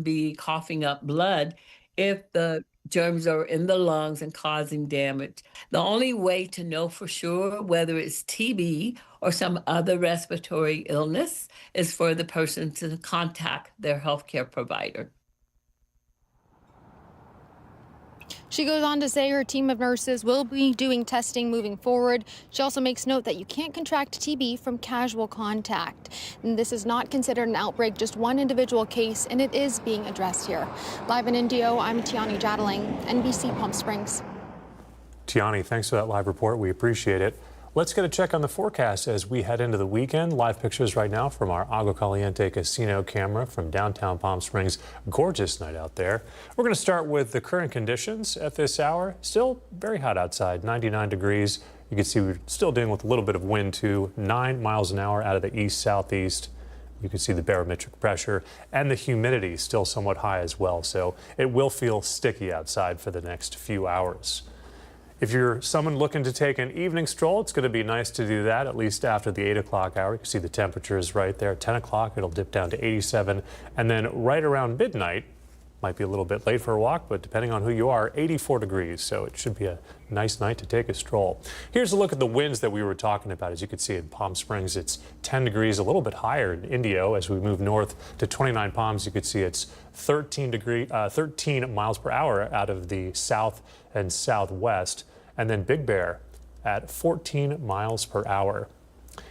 be coughing up blood if the germs are in the lungs and causing damage. The only way to know for sure whether it's TB or some other respiratory illness is for the person to contact their healthcare provider. She goes on to say her team of nurses will be doing testing moving forward. She also makes note that you can't contract TB from casual contact. And this is not considered an outbreak, just one individual case, and it is being addressed here. Live in Indio, I'm Tiani Jadaling, NBC Palm Springs. Tiani, thanks for that live report. We appreciate it. Let's get a check on the forecast as we head into the weekend. Live pictures right now from our Agua Caliente Casino camera from downtown Palm Springs. Gorgeous night out there. We're going to start with the current conditions at this hour. Still very hot outside, 99 degrees. You can see we're still dealing with a little bit of wind too, 9 miles an hour out of the east-southeast. You can see the barometric pressure and the humidity still somewhat high as well. So it will feel sticky outside for the next few hours. If you're someone looking to take an evening stroll, it's going to be nice to do that, at least after the 8 o'clock hour. You can see the temperatures right there. 10 o'clock, it'll dip down to 87. And then right around midnight, might be a little bit late for a walk, but depending on who you are, 84 degrees. So it should be a nice night to take a stroll. Here's a look at the winds that we were talking about. As you can see in Palm Springs, it's 10 degrees, a little bit higher in Indio. As we move north to 29 Palms, you can see it's 13 miles per hour out of the south and southwest. And then Big Bear at 14 miles per hour.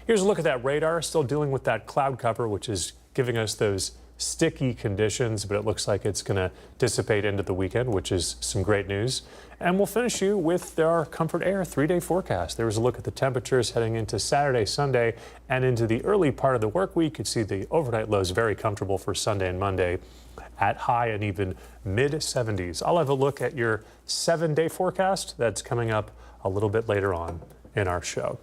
Here's a look at that radar, still dealing with that cloud cover, which is giving us those sticky conditions, but it looks like it's going to dissipate into the weekend, which is some great news. And we'll finish you with our Comfort Air 3-day forecast. There was a look at the temperatures heading into Saturday, Sunday, and into the early part of the work week. You can see the overnight lows very comfortable for Sunday and Monday at high and even mid 70s. I'll have a look at your 7-day forecast that's coming up a little bit later on in our show.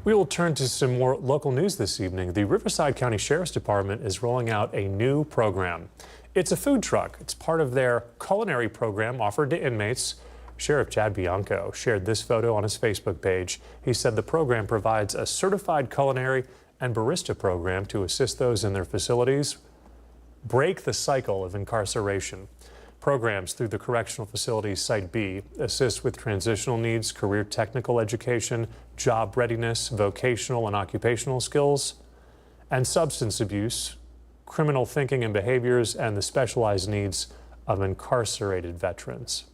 We will turn to some more local news this evening. The Riverside County Sheriff's Department is rolling out a new program. It's a food truck. It's part of their culinary program offered to inmates. Sheriff Chad Bianco shared this photo on his Facebook page. He said the program provides a certified culinary and barista program to assist those in their facilities break the cycle of incarceration. Programs through the Correctional Facilities Site B assist with transitional needs, career technical education, job readiness, vocational and occupational skills, and substance abuse, criminal thinking and behaviors, and the specialized needs of incarcerated veterans.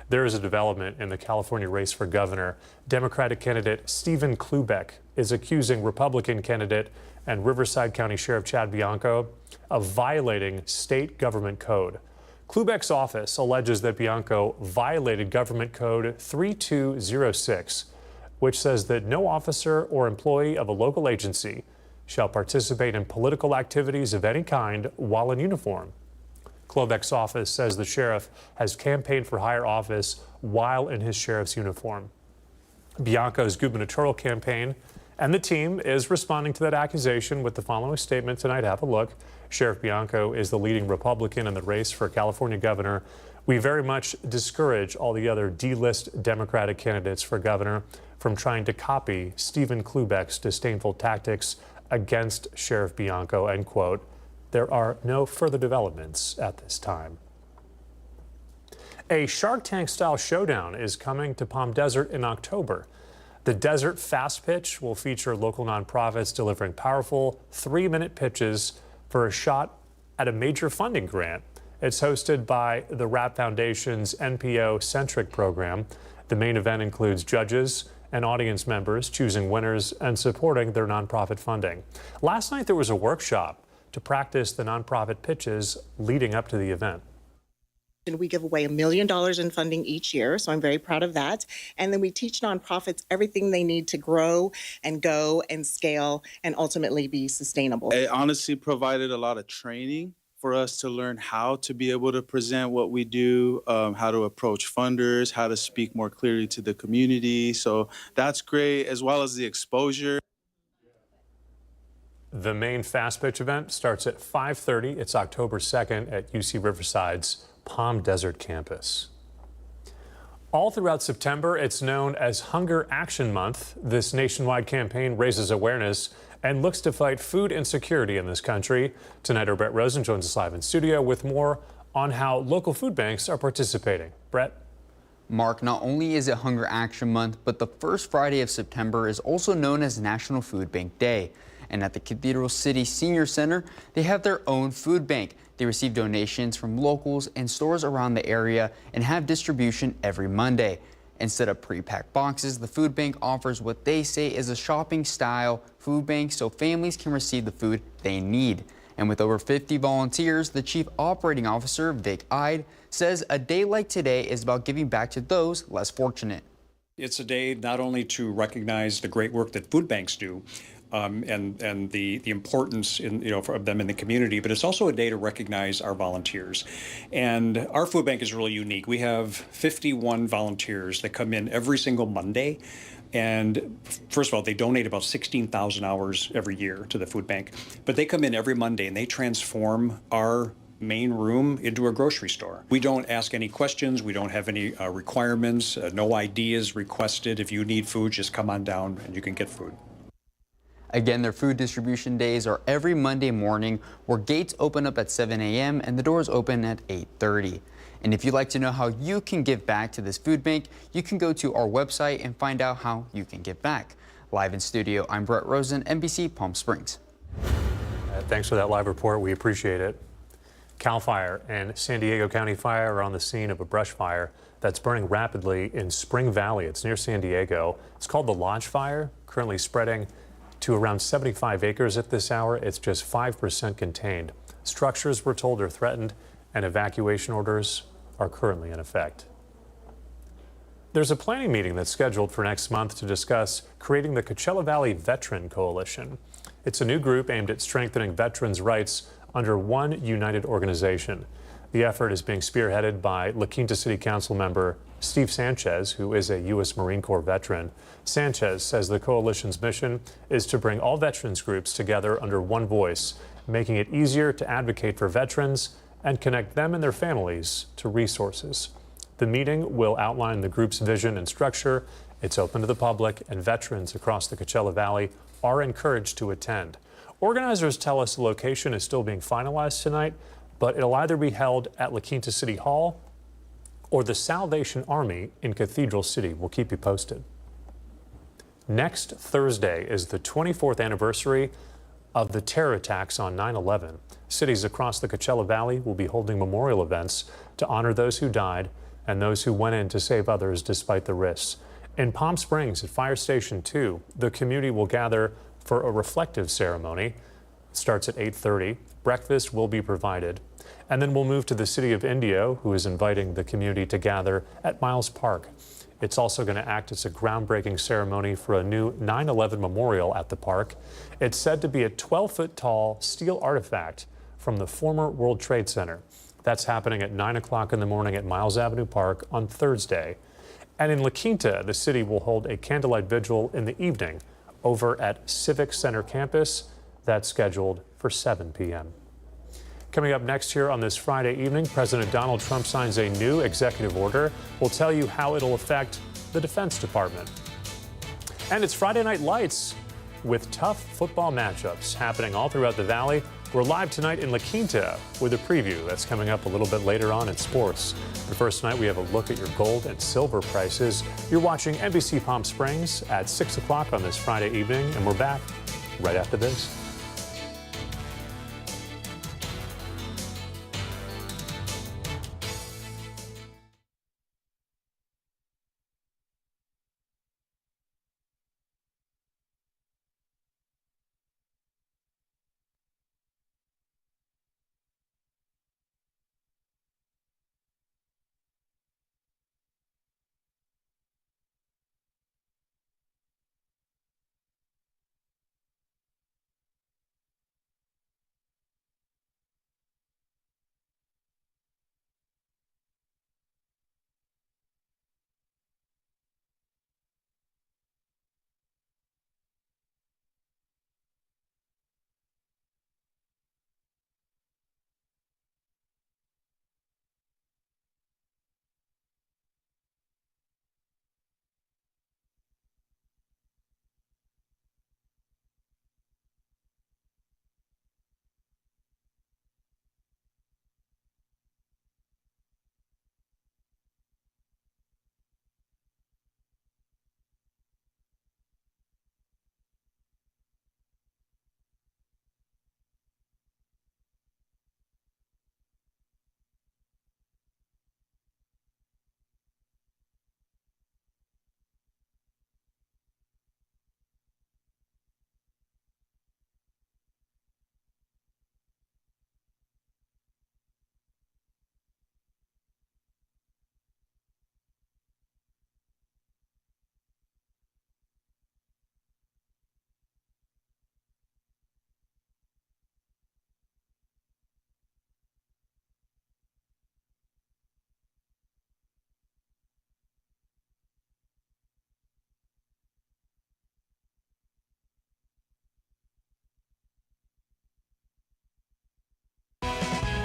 There is a development in the California race for governor. Democratic candidate Stephen Klubeck is accusing Republican candidate and Riverside County Sheriff Chad Bianco of violating state government code. Klubeck's office alleges that Bianco violated Government Code 3206, which says that no officer or employee of a local agency shall participate in political activities of any kind while in uniform. Klubeck's office says the sheriff has campaigned for higher office while in his sheriff's uniform. Bianco's gubernatorial campaign and the team is responding to that accusation with the following statement tonight. Have a look. Sheriff Bianco is the leading Republican in the race for California governor. We very much discourage all the other D-list Democratic candidates for governor from trying to copy Stephen Klubeck's disdainful tactics against Sheriff Bianco, end quote. There are no further developments at this time. A Shark Tank-style showdown is coming to Palm Desert in October. The Desert Fast Pitch will feature local nonprofits delivering powerful 3-minute pitches for a shot at a major funding grant. It's hosted by the Rap Foundation's NPO-centric program. The main event includes judges and audience members choosing winners and supporting their nonprofit funding. Last night there was a workshop to practice the nonprofit pitches leading up to the event. And we give away $1 million in funding each year, so I'm very proud of that. And then we teach nonprofits everything they need to grow and go and scale and ultimately be sustainable. It honestly provided a lot of training for us to learn how to be able to present what we do, how to approach funders, how to speak more clearly to the community. So that's great, as well as the exposure. The main Fast Pitch event starts at 5:30. It's October 2nd at UC Riverside's Palm Desert campus. All throughout September, it's known as Hunger Action Month. This nationwide campaign raises awareness and looks to fight food insecurity in this country. Tonight, our Brett Rosen joins us live in studio with more on how local food banks are participating. Brett? Mark, not only is it Hunger Action Month, but the first Friday of September is also known as National Food Bank Day. And at the Cathedral City Senior Center, they have their own food bank. They receive donations from locals and stores around the area and have distribution every Monday. Instead of pre-packed boxes, the food bank offers what they say is a shopping-style food bank so families can receive the food they need. And with over 50 volunteers, the Chief Operating Officer, Vic Ide, says a day like today is about giving back to those less fortunate. It's a day not only to recognize the great work that food banks do, and the importance of them in the community, but it's also a day to recognize our volunteers. And our food bank is really unique. We have 51 volunteers that come in every single Monday. And first of all, they donate about 16,000 hours every year to the food bank. But they come in every Monday and they transform our main room into a grocery store. We don't ask any questions. We don't have any requirements. No ID is requested. If you need food, just come on down and you can get food. Again, their food distribution days are every Monday morning, where gates open up at 7 a.m. and the doors open at 8:30. And if you'd like to know how you can give back to this food bank, you can go to our website and find out how you can give back. Live in studio, I'm Brett Rosen, NBC Palm Springs. Thanks for that live report. We appreciate it. CAL FIRE and San Diego County Fire are on the scene of a brush fire that's burning rapidly in Spring Valley. It's near San Diego. It's called the Lodge Fire, currently spreading to around 75 acres at this hour. It's just 5% contained. Structures, we're told, are threatened, and evacuation orders are currently in effect. There's a planning meeting that's scheduled for next month to discuss creating the Coachella Valley Veteran Coalition. It's a new group aimed at strengthening veterans' rights under one united organization. The effort is being spearheaded by La Quinta City Council member Steve Sanchez, who is a U.S. Marine Corps veteran. Sanchez says the coalition's mission is to bring all veterans groups together under one voice, making it easier to advocate for veterans and connect them and their families to resources. The meeting will outline the group's vision and structure. It's open to the public, and veterans across the Coachella Valley are encouraged to attend. Organizers tell us the location is still being finalized tonight, but it'll either be held at La Quinta City Hall or the Salvation Army in Cathedral City. We'll keep you posted. Next Thursday is the 24th anniversary of the terror attacks on 9/11. Cities across the Coachella Valley will be holding memorial events to honor those who died and those who went in to save others despite the risks. In Palm Springs at Fire Station 2, the community will gather for a reflective ceremony. It starts at 8:30. Breakfast will be provided. And then we'll move to the city of Indio, who is inviting the community to gather at Miles Park. It's also going to act as a groundbreaking ceremony for a new 9/11 memorial at the park. It's said to be a 12-foot tall steel artifact from the former World Trade Center. That's happening at 9 o'clock in the morning at Miles Avenue Park on Thursday. And in La Quinta, the city will hold a candlelight vigil in the evening over at Civic Center campus. That's scheduled for 7 p.m. Coming up next here on this Friday evening, President Donald Trump signs a new executive order. We'll tell you how it'll affect the Defense Department. And it's Friday Night Lights with tough football matchups happening all throughout the Valley. We're live tonight in La Quinta with a preview that's coming up a little bit later on in sports. But first tonight, we have a look at your gold and silver prices. You're watching NBC Palm Springs at 6 o'clock on this Friday evening, and we're back right after this.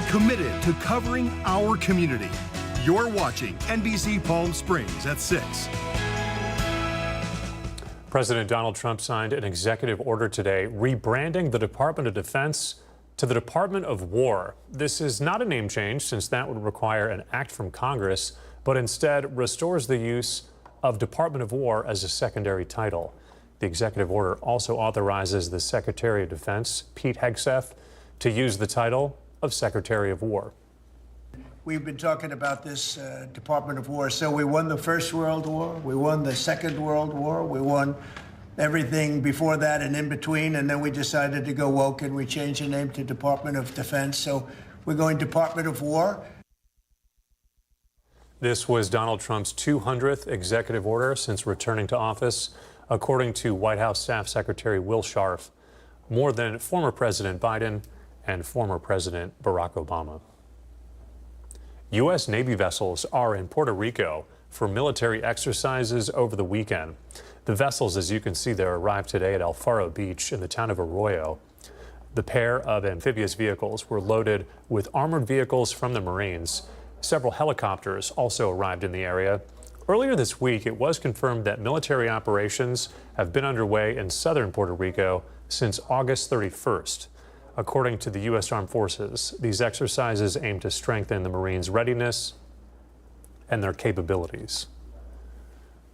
committed to covering our community. You're watching NBC Palm Springs at 6. President Donald Trump signed an executive order today rebranding the Department of Defense to the Department of War. This is not a name change, since that would require an act from Congress, but instead restores the use of Department of War as a secondary title. The executive order also authorizes the Secretary of Defense, Pete Hegseth, to use the title of Secretary of War. We've been talking about this Department of War. So we won the First World War, we won the Second World War, we won everything before that and in between, and then we decided to go woke and we changed the name to Department of Defense. So we're going Department of War. This was Donald Trump's 200th executive order since returning to office, according to White House Staff Secretary Will Scharf, more than former President Biden and former President Barack Obama. U.S. Navy vessels are in Puerto Rico for military exercises over the weekend. The vessels, as you can see there, arrived today at El Faro Beach in the town of Arroyo. The pair of amphibious vehicles were loaded with armored vehicles from the Marines. Several helicopters also arrived in the area. Earlier this week, it was confirmed that military operations have been underway in southern Puerto Rico since August 31st. According to the U.S. Armed Forces, these exercises aim to strengthen the Marines' readiness and their capabilities.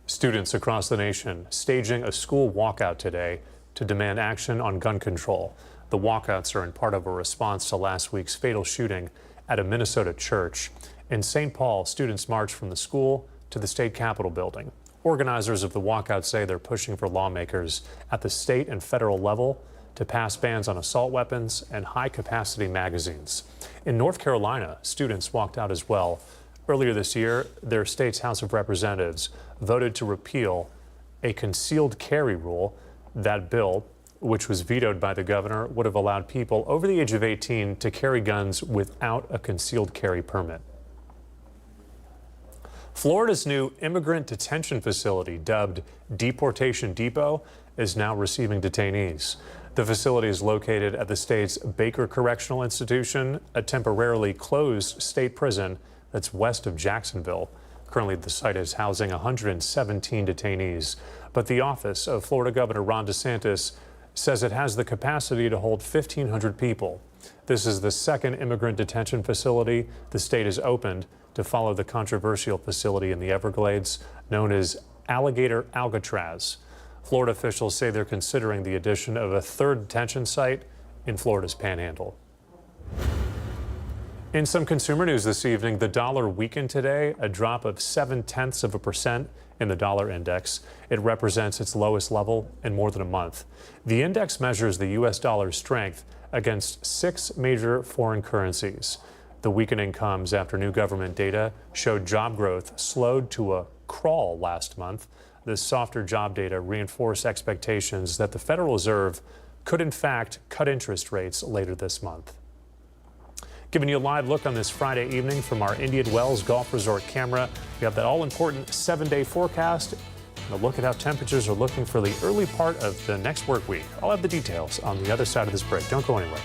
Students across the nation staging a school walkout today to demand action on gun control. The walkouts are in part of a response to last week's fatal shooting at a Minnesota church. In St. Paul, students marched from the school to the state capitol building. Organizers of the walkout say they're pushing for lawmakers at the state and federal level to pass bans on assault weapons and high-capacity magazines. In North Carolina, students walked out as well. Earlier this year, their state's House of Representatives voted to repeal a concealed carry rule. That bill, which was vetoed by the governor, would have allowed people over the age of 18 to carry guns without a concealed carry permit. Florida's new immigrant detention facility, dubbed Deportation Depot, is now receiving detainees. The facility is located at the state's Baker Correctional Institution, a temporarily closed state prison that's west of Jacksonville. Currently, the site is housing 117 detainees, but the office of Florida Governor Ron DeSantis says it has the capacity to hold 1,500 people. This is the second immigrant detention facility the state has opened to follow the controversial facility in the Everglades known as Alligator Alcatraz. Florida officials say they're considering the addition of a third detention site in Florida's Panhandle. In some consumer news this evening, the dollar weakened today, a drop of 0.7% in the dollar index. It represents its lowest level in more than a month. The index measures the U.S. dollar's strength against 6 major foreign currencies. The weakening comes after new government data showed job growth slowed to a crawl last month. This softer job data reinforced expectations that the Federal Reserve could in fact cut interest rates later this month. Giving you a live look on this Friday evening from our Indian Wells Golf Resort camera. We have that all-important 7-day forecast and a look at how temperatures are looking for the early part of the next work week. I'll have the details on the other side of this break. Don't go anywhere.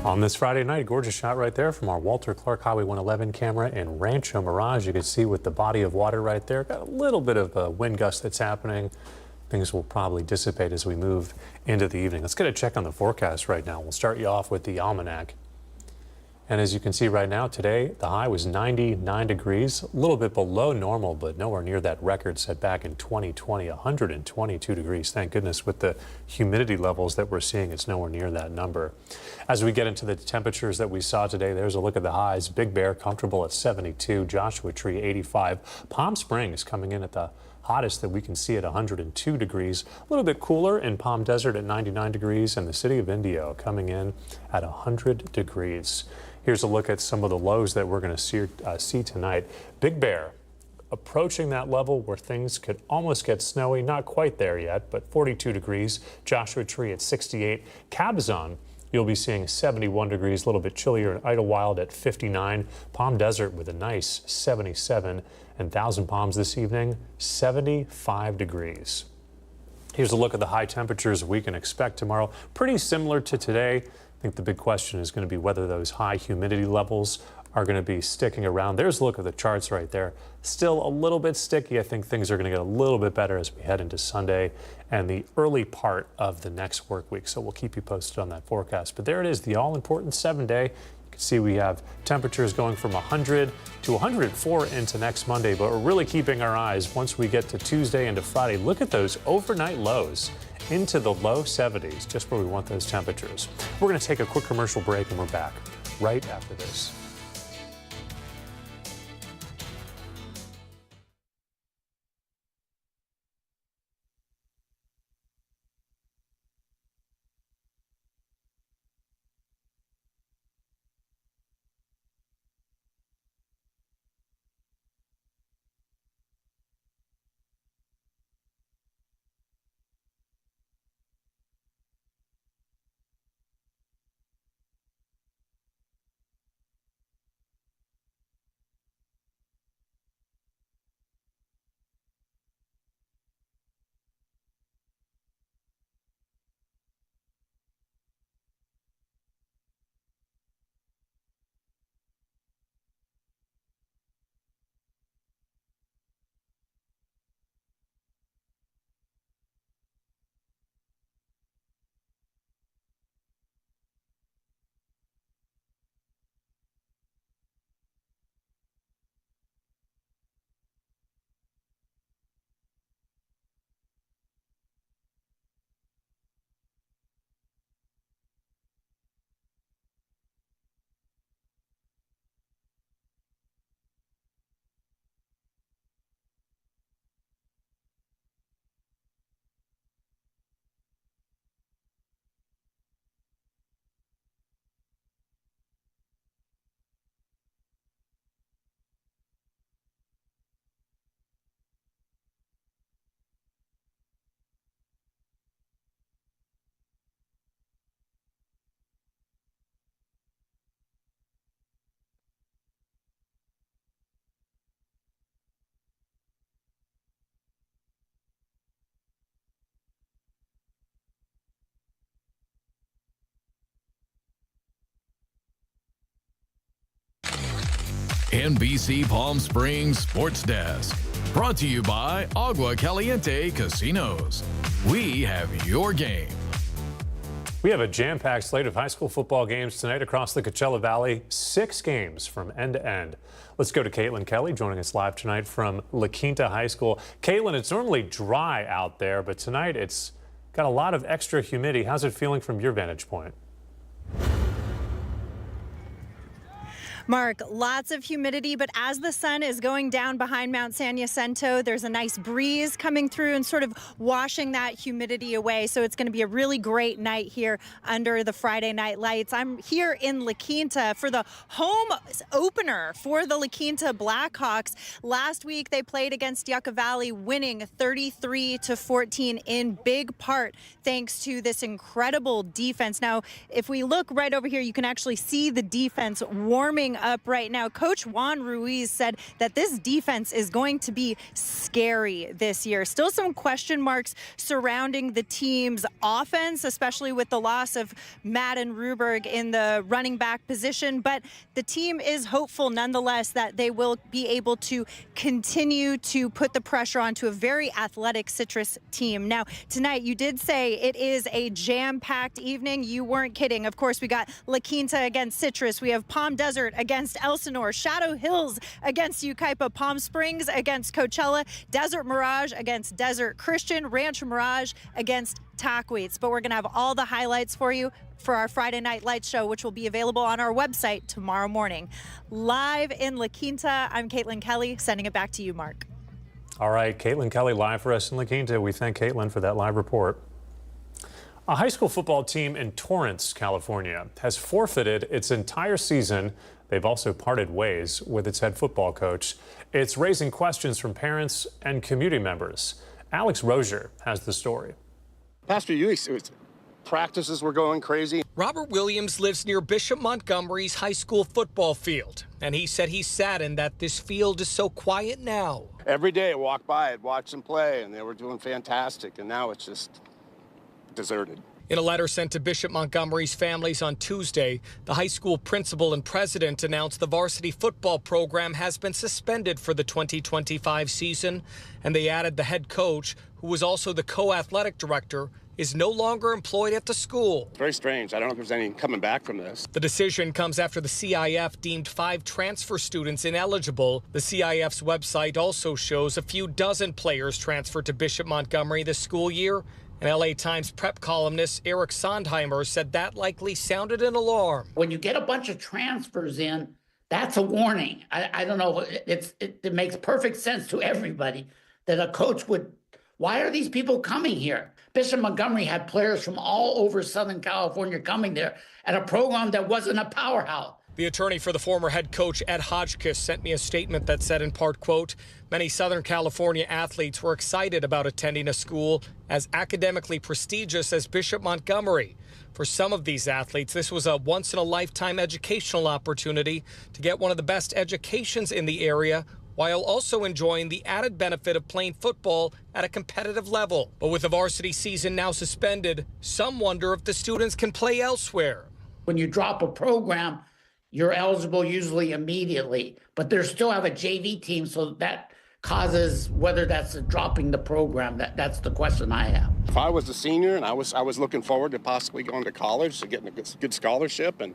On this Friday night, gorgeous shot right there from our Walter Clark Highway 111 camera in Rancho Mirage. You can see with the body of water right there, got a little bit of a wind gust that's happening. Things will probably dissipate as we move into the evening. Let's get a check on the forecast right now. We'll start you off with the almanac. And as you can see right now, today, the high was 99 degrees, a little bit below normal, but nowhere near that record set back in 2020, 122 degrees. Thank goodness with the humidity levels that we're seeing, it's nowhere near that number. As we get into the temperatures that we saw today, there's a look at the highs. Big Bear comfortable at 72, Joshua Tree 85, Palm Springs coming in at the hottest that we can see at 102 degrees. A little bit cooler in Palm Desert at 99 degrees, and the city of Indio coming in at 100 degrees. Here's a look at some of the lows that we're going to see tonight. Big Bear approaching that level where things could almost get snowy. Not quite there yet, but 42 degrees. Joshua Tree at 68. Cabazon, you'll be seeing 71 degrees, a little bit chillier, in Idlewild at 59. Palm Desert with a nice 77. And Thousand Palms this evening, 75 degrees. Here's a look at the high temperatures we can expect tomorrow. Pretty similar to today. I think the big question is going to be whether those high humidity levels are going to be sticking around. There's a look at the charts right there. Still a little bit sticky. I think things are going to get a little bit better as we head into Sunday and the early part of the next work week. So we'll keep you posted on that forecast. But there it is, the all-important 7-day. You can see we have temperatures going from 100 to 104 into next Monday, but we're really keeping our eyes once we get to Tuesday into Friday. Look at those overnight lows into the low 70s, just where we want those temperatures. We're going to take a quick commercial break and we're back right after this. NBC Palm Springs Sports Desk. Brought to you by Agua Caliente Casinos. We have your game. We have a jam-packed slate of high school football games tonight across the Coachella Valley. 6 games from end to end. Let's go to Caitlin Kelly joining us live tonight from La Quinta High School. Caitlin, it's normally dry out there, but tonight it's got a lot of extra humidity. How's it feeling from your vantage point? Mark, lots of humidity, but as the sun is going down behind Mount San Jacinto, there's a nice breeze coming through and sort of washing that humidity away. So it's going to be a really great night here under the Friday night lights. I'm here in La Quinta for the home opener for the La Quinta Blackhawks. Last week, they played against Yucca Valley, winning 33-14 in big part thanks to this incredible defense. Now, if we look right over here, you can actually see the defense warming warming up right now. Coach Juan Ruiz said that this defense is going to be scary this year. Still some question marks surrounding the team's offense, especially with the loss of Madden Ruberg in the running back position. But the team is hopeful nonetheless that they will be able to continue to put the pressure onto a very athletic Citrus team. Now, tonight you did say it is a jam-packed evening. You weren't kidding. Of course, we got La Quinta against Citrus. We have Palm Desert against Elsinore, Shadow Hills against Yucaipa, Palm Springs against Coachella, Desert Mirage against Desert Christian, Rancho Mirage against Tackweights. But we're going to have all the highlights for you for our Friday Night Lights show, which will be available on our website tomorrow morning. Live in La Quinta, I'm Caitlin Kelly, sending it back to you, Mark. All right, Caitlin Kelly live for us in La Quinta. We thank Caitlin for that live report. A high school football team in Torrance, California, has forfeited its entire season. They've also parted ways with its head football coach. It's raising questions from parents and community members. Alex Rozier has the story. Past few weeks, practices were going crazy. Robert Williams lives near Bishop Montgomery's high school football field, and he said he's saddened that this field is so quiet now. Every day I walk by, I'd watch them play, and they were doing fantastic, and now it's just deserted. In a letter sent to Bishop Montgomery's families on Tuesday, the high school principal and president announced the varsity football program has been suspended for the 2025 season, and they added the head coach, who was also the co-athletic director, is no longer employed at the school. Very strange. I don't know if there's any coming back from this. The decision comes after the CIF deemed 5 transfer students ineligible. The CIF's website also shows a few dozen players transferred to Bishop Montgomery this school year. And LA Times prep columnist Eric Sondheimer said that likely sounded an alarm. When you get a bunch of transfers in, that's a warning. I don't know. It makes perfect sense to everybody that a coach would. Why are these people coming here? Bishop Montgomery had players from all over Southern California coming there at a program that wasn't a powerhouse. The attorney for the former head coach, Ed Hodgkiss, sent me a statement that said in part, quote, many Southern California athletes were excited about attending a school as academically prestigious as Bishop Montgomery. For some of these athletes, this was a once-in-a-lifetime educational opportunity to get one of the best educations in the area while also enjoying the added benefit of playing football at a competitive level. But with the varsity season now suspended, some wonder if the students can play elsewhere. When you drop a program, you're eligible usually immediately, but they still have a JV team, so that causes whether that's dropping the program. That's the question I have. If I was a senior and I was looking forward to possibly going to college, to getting a good scholarship, and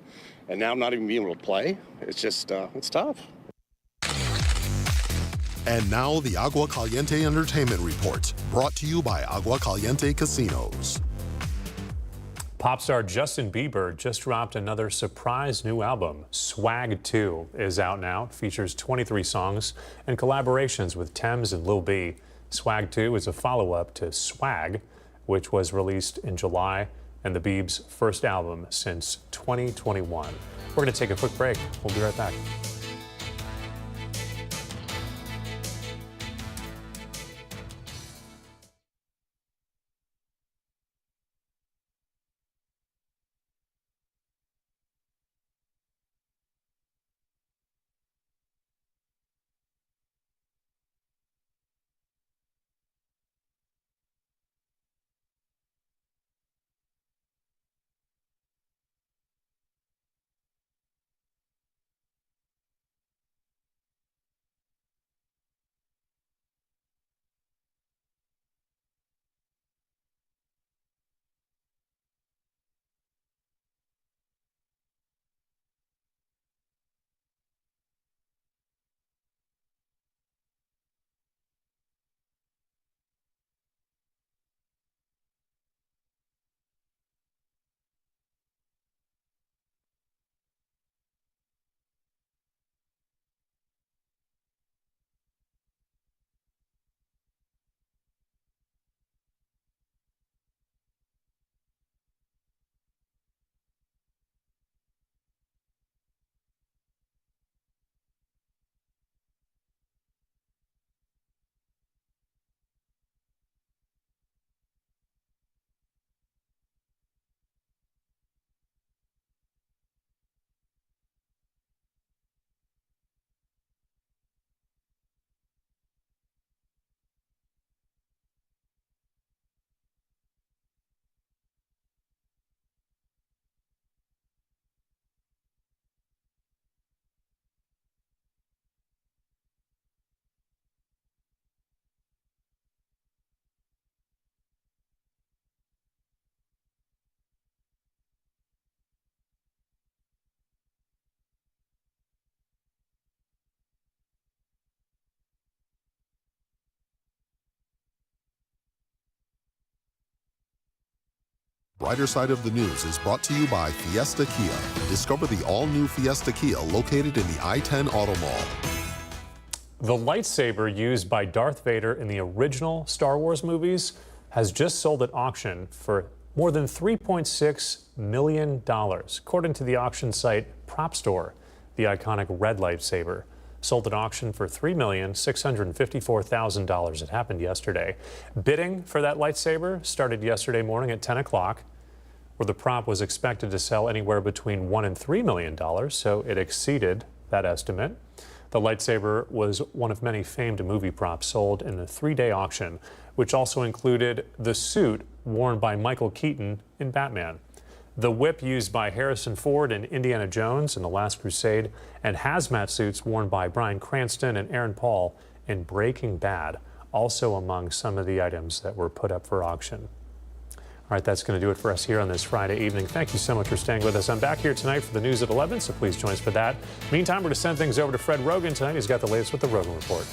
now I'm not even being able to play, it's just, it's tough. And now the Agua Caliente Entertainment Report, brought to you by Agua Caliente Casinos. Pop star Justin Bieber just dropped another surprise new album. Swag 2 is out now. It features 23 songs and collaborations with Tems and Lil B. Swag 2 is a follow-up to Swag, which was released in July and the Biebs' first album since 2021. We're going to take a quick break. We'll be right back. Brighter Side of the News is brought to you by Fiesta Kia. Discover the all-new Fiesta Kia located in the I-10 Auto Mall. The lightsaber used by Darth Vader in the original Star Wars movies has just sold at auction for more than $3.6 million. According to the auction site Prop Store, the iconic red lightsaber sold at auction for $3,654,000. It happened yesterday. Bidding for that lightsaber started yesterday morning at 10 o'clock, where the prop was expected to sell anywhere between $1 and $3 million, so it exceeded that estimate. The lightsaber was one of many famed movie props sold in the 3-day auction, which also included the suit worn by Michael Keaton in Batman, the whip used by Harrison Ford in Indiana Jones in The Last Crusade, and hazmat suits worn by Bryan Cranston and Aaron Paul in Breaking Bad, also among some of the items that were put up for auction. All right, that's going to do it for us here on this Friday evening. Thank you so much for staying with us. I'm back here tonight for the news at 11, so please join us for that. Meantime, we're going to send things over to Fred Rogan tonight. He's got the latest with the Rogan Report.